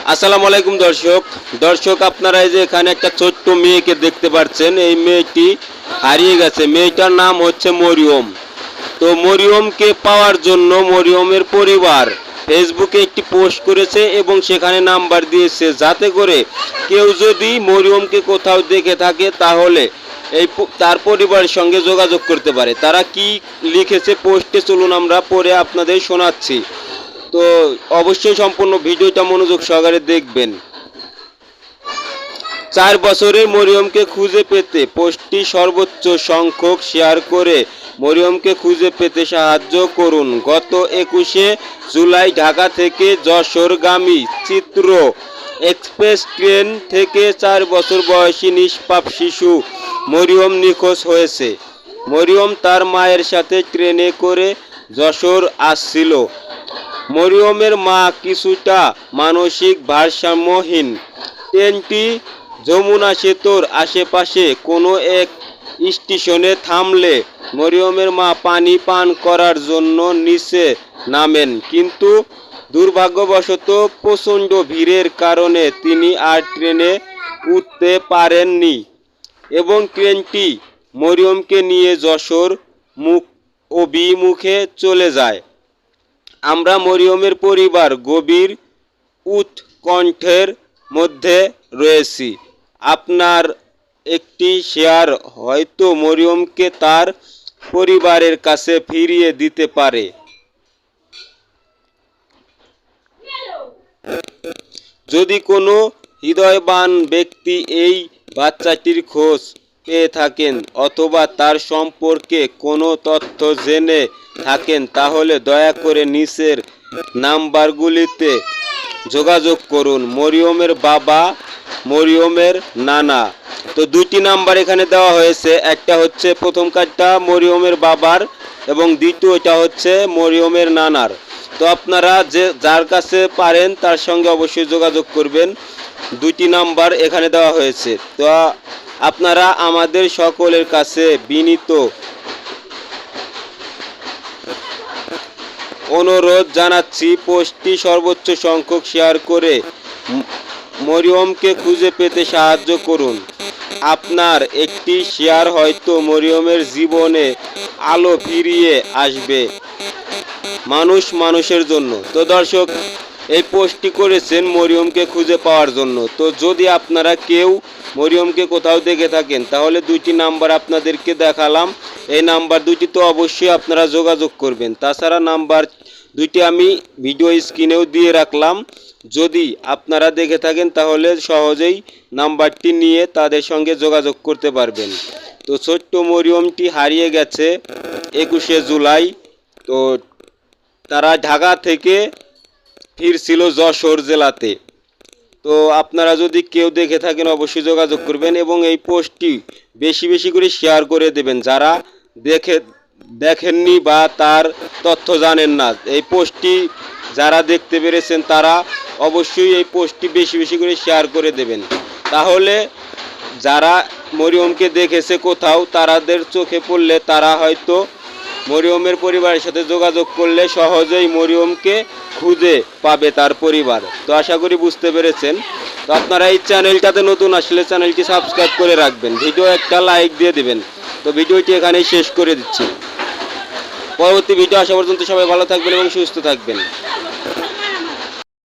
আসসালামু আলাইকুম দর্শক আপনারা এই যে এখানে একটা ছোট্ট মেয়েকে দেখতে পাচ্ছেন। এই মেয়েটি হারিয়ে গেছে। মেয়েটার নাম হচ্ছে মরিয়ম। তো মরিয়মকে পাওয়ার জন্য মরিয়মের পরিবার ফেসবুকে একটি পোস্ট করেছে এবং সেখানে নাম্বার দিয়েছে, যাতে করে কেউ যদি মরিয়মকে কোথাও দেখে থাকে তাহলে তার পরিবারের সঙ্গে যোগাযোগ করতে পারে। তারা কি লিখেছে পোস্টে চলুন আমরা পড়ে আপনাদের শোনাচ্ছি। তো অবশ্যই সম্পূর্ণ ভিডিওটা মনোযোগ সহকারে দেখবেন। 4 বছরের মরিয়মকে খুঁজে পেতে পোস্টটি সর্বোচ্চ সংখ্যক শেয়ার করে মরিয়মকে খুঁজে পেতে সাহায্য করুন। গত 21শে জুলাই ঢাকা থেকে যশোরগামী চিত্র এক্সপ্রেস ট্রেন থেকে 4 বছর বয়সী নিষ্পাপ শিশু মরিয়ম নিখোঁজ হয়েছে। মরিয়ম তার মায়ের সাথে ট্রেনে করে যশোর আসছিল। মরিয়মের মা কিছুটা মানসিক ভারসাম্যহীন। ট্রেনটি যমুনা সেতুর আশেপাশে কোনো এক স্টেশনে থামলে মরিয়মের মা পানি পান করার জন্য নিচে নামেন, কিন্তু দুর্ভাগ্যবশত প্রচণ্ড ভিড়ের কারণে তিনি আর ট্রেনে উঠতে পারেননি এবং ট্রেনটি মরিয়মকে নিয়ে যশোর অভিমুখে চলে যায়। আমরা মরিয়মের পরিবার গভীর উৎকণ্ঠের মধ্যে রয়েছি। আপনার একটি শেয়ার হয়তো মরিয়মকে তার পরিবারের কাছে ফিরিয়ে দিতে পারে। যদি কোনো হৃদয়বান ব্যক্তি এই বাচ্চাটির খোঁজ পেয়ে থাকেন অথবা তার সম্পর্কে কোনো তথ্য জেনে থাকেন, তাহলে দয়া করে নিচের নাম্বারগুলিতে যোগাযোগ করুন। মরিয়মের বাবা, মরিয়মের নানা। তো দুটি নাম্বার এখানে দেওয়া হয়েছে। একটা হচ্ছে প্রথম কার্ডটা মরিয়মের বাবার এবং দ্বিতীয়টা হচ্ছে মরিয়মের নানার। তো আপনারা যার কাছে পারেন তার সঙ্গে অবশ্যই যোগাযোগ করবেন। দুটি নাম্বার এখানে দেওয়া হয়েছে। তো আপনারা আমাদের সকলের কাছে বিনীত অনুরোধ জানাচ্ছি, পোস্টটি সর্বোচ্চ সংখ্যক শেয়ার করে মরিয়মকে খুঁজে পেতে সাহায্য করুন। আপনার একটি শেয়ার হয়তো মরিয়মের জীবনে আলো ফিরিয়ে আসবে মানুষের জন্য। তো দর্শক, এই পোস্টটি করেছেন মরিয়মকে খুঁজে পাওয়ার জন্য। তো যদি আপনারা কেউ মরিয়মকে কোথাও দেখে থাকেন তাহলে দুইটি নাম্বার আপনাদেরকে দেখালাম। এই নাম্বার দুইটি তো অবশ্যই আপনারা যোগাযোগ করবেন। তাছাড়া নাম্বার দুইটি আমি ভিডিও স্ক্রিনেও দিয়ে রাখলাম। যদি আপনারা দেখে থাকেন তাহলে সহজেই নাম্বারটি নিয়ে তাদের সঙ্গে যোগাযোগ করতে পারবেন। তো ছোট্ট মরিয়মটি হারিয়ে গেছে 21শে জুলাই। তো তারা ঢাকা থেকে ফিরছিল যশোর জেলাতে। তো আপনারা যদি কেউ দেখে থাকেন অবশ্যই যোগাযোগ করবেন এবং এই পোস্টটি বেশি বেশি করে শেয়ার করে দেবেন যারা দেখেননি বা তার তথ্য জানেন না। এই পোস্টটি যারা দেখতে পেরেছেন তারা অবশ্যই এই পোস্টটি বেশি বেশি করে শেয়ার করে দেবেন। তাহলে যারা মরিয়মকে দেখেছে কোথাও তাদের চোখে পড়লে তারা হয়তো মরিয়মের পরিবারের সাথে যোগাযোগ করলে সহজেই মরিয়মকে খুঁজে পাবে তার পরিবার। তো আশা করি বুঝতে পেরেছেন। তো আপনারা এই চ্যানেলটাতে নতুন আসলে চ্যানেলটি সাবস্ক্রাইব করে রাখবেন, ভিডিও একটা লাইক দিয়ে দিবেন। তো ভিডিওটি এখানেই শেষ করে দিচ্ছি। পরবর্তী ভিডিও আসা পর্যন্ত সবাই ভালো থাকবেন এবং সুস্থ থাকবেন।